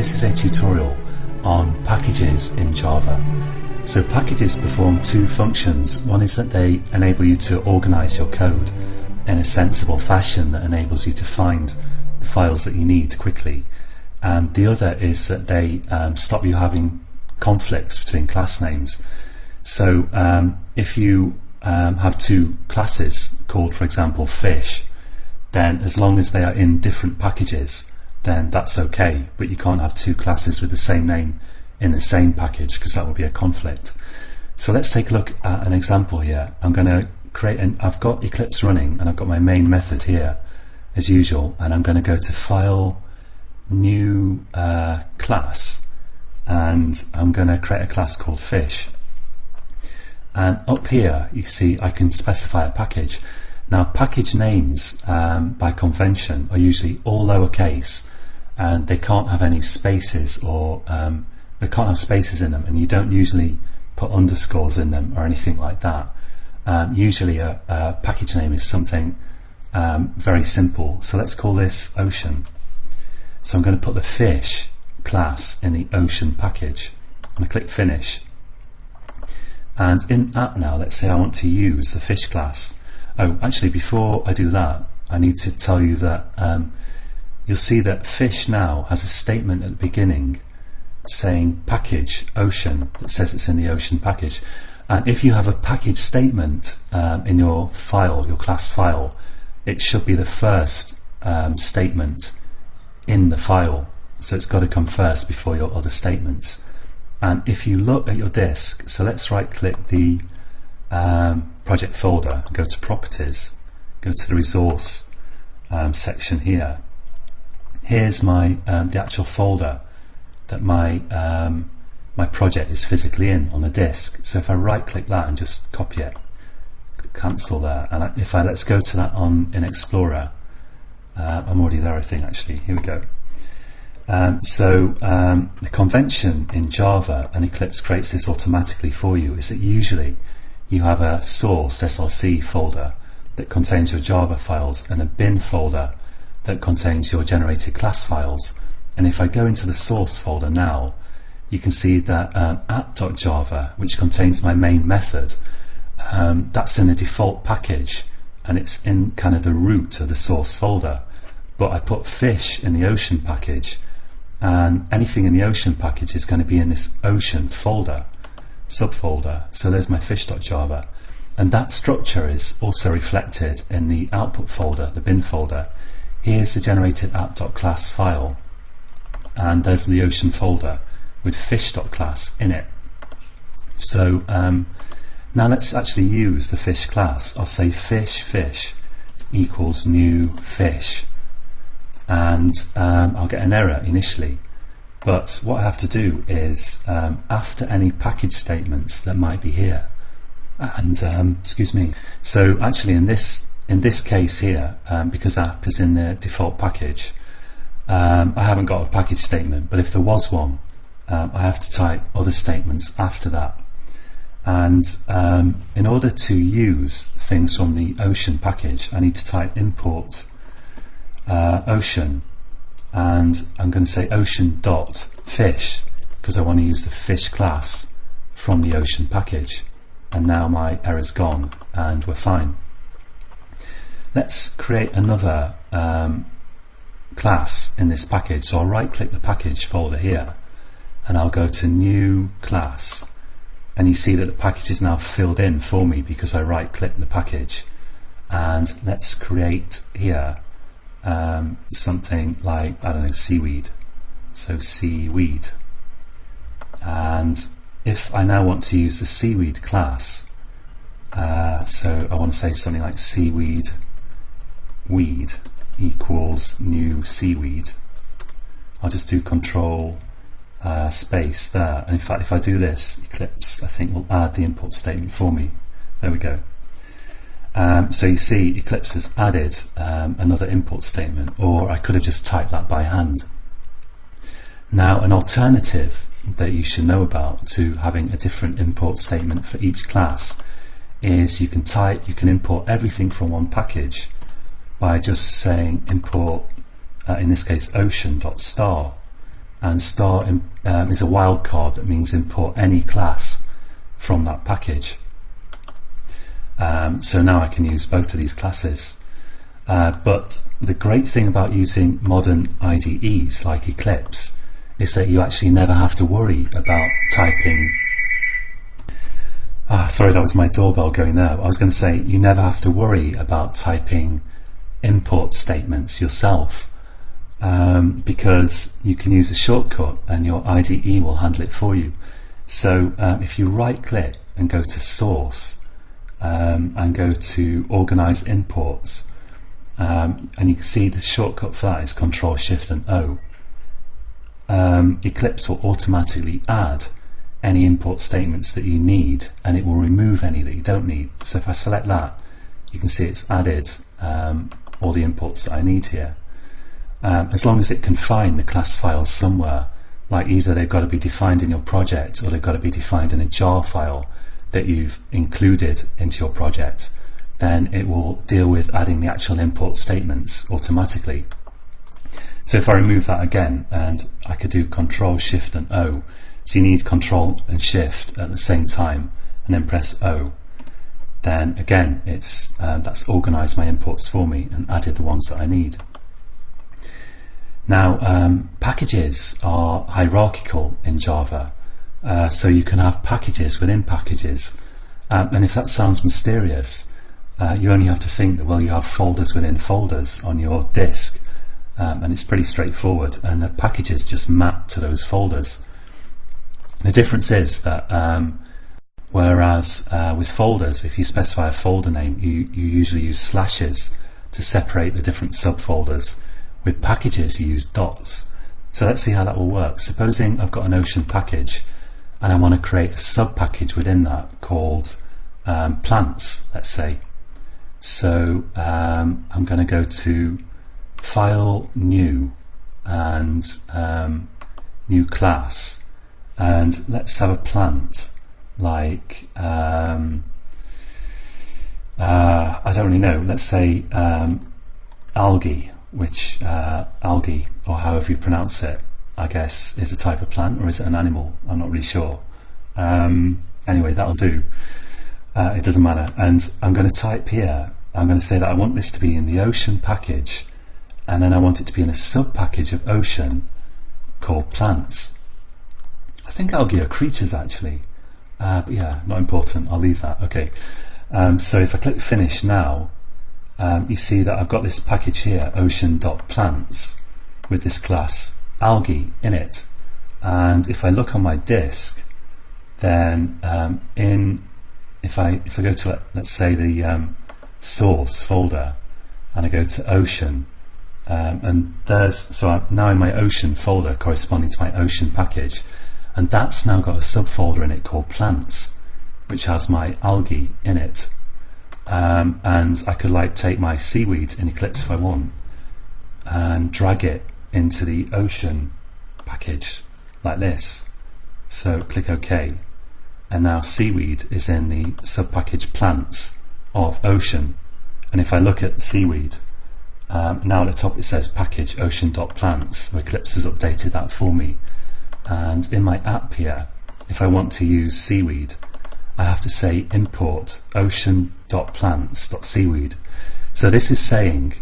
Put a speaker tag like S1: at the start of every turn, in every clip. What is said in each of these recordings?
S1: this is a tutorial on packages in Java. So packages perform two functions. One is that they enable you to organize your code in a sensible fashion that enables you to find the files that you need quickly. And the other is that they stop you having conflicts between class names. So if you have two classes called, for example, fish, then as long as they are in different packages, then that's okay, but you can't have two classes with the same name in the same package because that would be a conflict. So let's take a look at an example here. I'm going to create I've got Eclipse running and I've got my main method here as usual, and I'm going to go to File, New Class, and I'm going to create a class called fish. And up here you see I can specify a package. Now package names by convention are usually all lowercase, and they can't have any spaces, or they can't have spaces in them, and you don't usually put underscores in them or anything like that. Usually a package name is something very simple. So let's call this ocean. So I'm going to put the fish class in the ocean package. I'm going to click finish. And in app now, let's say I want to use the fish class. Oh, actually before I do that, I need to tell you that you'll see that fish now has a statement at the beginning saying package ocean, that says it's in the ocean package. And if you have a package statement in your file, your class file, it should be the first statement in the file. So it's got to come first before your other statements. And if you look at your disk, so let's right click the project folder, go to properties, go to the resource section here. Here's my the actual folder that my my project is physically in on the disk. So if I right click that and just copy it, cancel there, and if I let's go to that in Explorer, I'm already there I think actually, here we go. The convention in Java, and Eclipse creates this automatically for you, is that usually you have a source SRC folder that contains your Java files and a bin folder that contains your generated class files. And if I go into the source folder now, you can see that app.java, which contains my main method, that's in the default package and it's in kind of the root of the source folder. But I put fish in the ocean package, and anything in the ocean package is going to be in this ocean folder, subfolder. So there's my fish.java, and that structure is also reflected in the output folder, the bin folder. Here's the generated app.class file, and there's the ocean folder with fish.class in it. So now let's actually use the fish class. I'll say fish equals new fish, and I'll get an error initially, but what I have to do is after any package statements that might be here, and excuse me, so actually in this case here, because app is in the default package, I haven't got a package statement, but if there was one, I have to type other statements after that. And in order to use things from the ocean package, I need to type import ocean, and I'm going to say ocean.fish because I want to use the fish class from the ocean package. And now my error's gone and we're fine. Let's create another class in this package. So I'll right click the package folder here and I'll go to new class, and you see that the package is now filled in for me because I right click the package. And let's create here something like, I don't know, seaweed. So seaweed, and if I now want to use the seaweed class, so I want to say something like seaweed weed equals new seaweed. I'll just do control space there, and in fact if I do this, Eclipse I think will add the import statement for me. There we go. So you see Eclipse has added another import statement, or I could have just typed that by hand. Now an alternative that you should know about to having a different import statement for each class is you can import everything from one package by just saying import, in this case ocean.star, and star is a wildcard that means import any class from that package. So now I can use both of these classes. But the great thing about using modern IDEs like Eclipse is that you actually never have to worry about typing. Sorry, that was my doorbell going there. I was going to say you never have to worry about typing import statements yourself, because you can use a shortcut and your IDE will handle it for you. So if you right click and go to source and go to organize imports, and you can see the shortcut for that is Control Shift and O. Eclipse will automatically add any import statements that you need, and it will remove any that you don't need. So if I select that, you can see it's added all the imports that I need here. As long as it can find the class files somewhere, like either they've got to be defined in your project or they've got to be defined in a jar file that you've included into your project, then it will deal with adding the actual import statements automatically. So if I remove that again, and I could do Control Shift and O, so you need Control and Shift at the same time and then press O, then again it's that's organized my imports for me and added the ones that I need. Now packages are hierarchical in Java, so you can have packages within packages, and if that sounds mysterious, you only have to think that, well, you have folders within folders on your disk, and it's pretty straightforward, and the packages just map to those folders. The difference is that whereas with folders, if you specify a folder name, you usually use slashes to separate the different subfolders. With packages, you use dots. So let's see how that will work. Supposing I've got an Ocean package and I want to create a sub-package within that called plants, let's say. So I'm going to go to File, New, and New Class, and let's have a plant like I don't really know, let's say algae, which algae, or however you pronounce it, I guess is a type of plant, or is it an animal? I'm not really sure. Anyway, that'll do. It doesn't matter. And I'm going to type here, I'm going to say that I want this to be in the Ocean package, and then I want it to be in a sub-package of Ocean called plants. I think algae are creatures actually, but yeah, not important, I'll leave that. Okay, so if I click Finish now, you see that I've got this package here, ocean.plants, with this class algae in it. And if I look on my disk, then if I go to, let's say, the source folder, and I go to Ocean, and so I'm now in my Ocean folder corresponding to my Ocean package, and that's now got a subfolder in it called plants, which has my algae in it. And I could like take my seaweed in Eclipse if I want and drag it into the Ocean package like this. So click OK, and now seaweed is in the sub-package plants of Ocean. And if I look at seaweed, now at the top it says package ocean.plants, so Eclipse has updated that for me. And in my app here, if I want to use seaweed, I have to say import ocean.plants.seaweed. So this is saying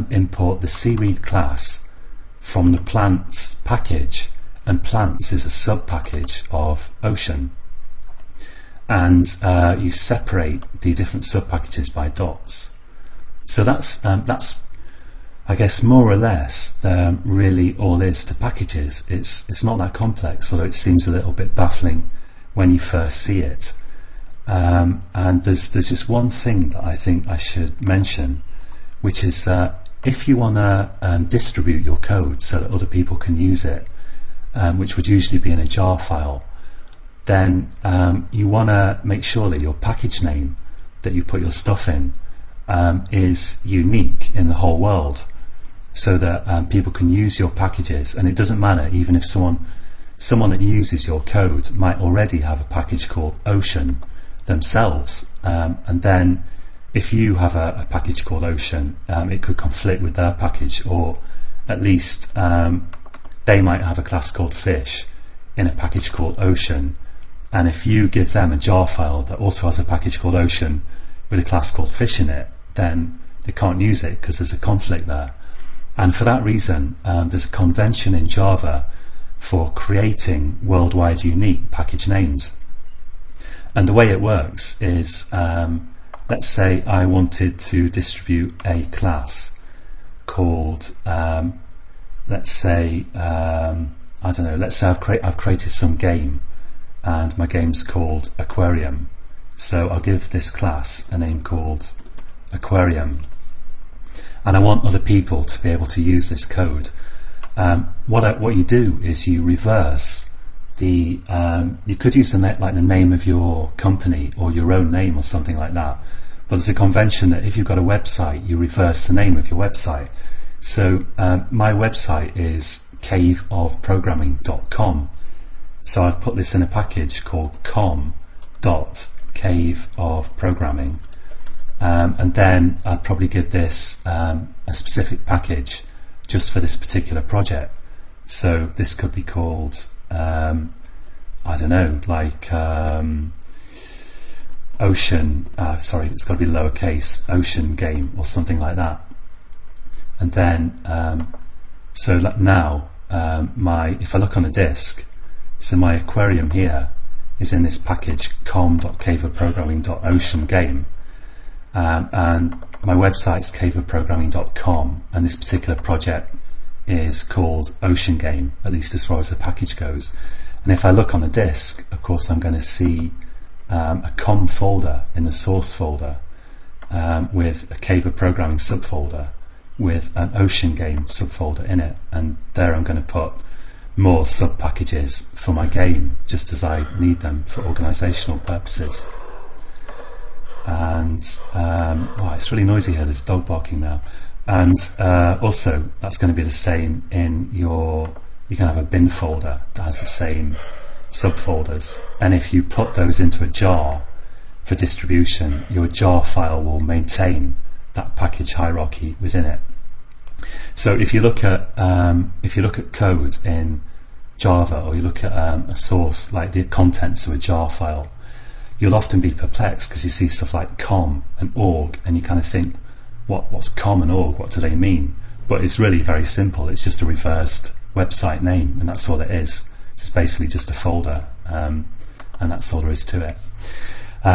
S1: import the seaweed class from the plants package, and plants is a sub-package of Ocean. And you separate the different sub-packages by dots. So that's I guess more or less really all is to packages. It's not that complex, although it seems a little bit baffling when you first see it. And there's just one thing that I think I should mention, which is that if you want to distribute your code so that other people can use it, which would usually be in a jar file, then you want to make sure that your package name that you put your stuff in is unique in the whole world, so that people can use your packages. And it doesn't matter, even if someone that uses your code might already have a package called Ocean themselves, and then if you have a package called Ocean, it could conflict with their package, or at least they might have a class called fish in a package called ocean, and if you give them a jar file that also has a package called ocean with a class called fish in it, then they can't use it because there's a conflict there. And for that reason, there's a convention in Java for creating worldwide unique package names. And the way it works is, let's say I wanted to distribute a class called, let's say I've created some game, and my game's called Aquarium. So I'll give this class a name called Aquarium, and I want other people to be able to use this code. What you do is you reverse the, you could use the name of your company or your own name or something like that, but there's a convention that if you've got a website, you reverse the name of your website. So my website is caveofprogramming.com, so I'd put this in a package called com.caveofprogramming, and then I'd probably give this a specific package just for this particular project. So this could be called, I don't know, like ocean, sorry, it's got to be lowercase, ocean game or something like that. And then, so now, if I look on the disk, so my aquarium here is in this package com.caveofprogramming.ocean game, and my website's caveofprogramming.com, and this particular project is called Ocean Game, at least as far as the package goes. And if I look on the disk, of course I'm going to see a com folder in the source folder, with a Cave of Programming subfolder with an Ocean Game subfolder in it, and there I'm going to put more sub packages for my game, just as I need them for organizational purposes. And wow, it's really noisy here, there's a dog barking now. And also that's going to be the same in you can have a bin folder that has the same subfolders, and if you put those into a jar for distribution, your jar file will maintain that package hierarchy within it. So if you look at code in Java, or you look at a source like the contents of a jar file, you'll often be perplexed because you see stuff like com and org, and you kind of think, what's com and org, what do they mean? But it's really very simple. It's just a reversed website name, and that's all it is. It's basically just a folder, and that's all there is to it.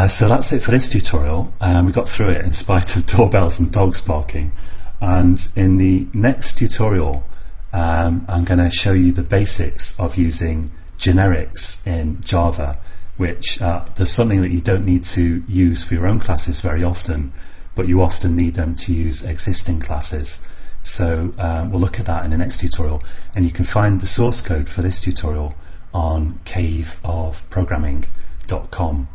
S1: So that's it for this tutorial. We got through it in spite of doorbells and dogs barking. And in the next tutorial, I'm going to show you the basics of using generics in Java, which there's something that you don't need to use for your own classes very often, but you often need them to use existing classes. So we'll look at that in the next tutorial, and you can find the source code for this tutorial on caveofprogramming.com.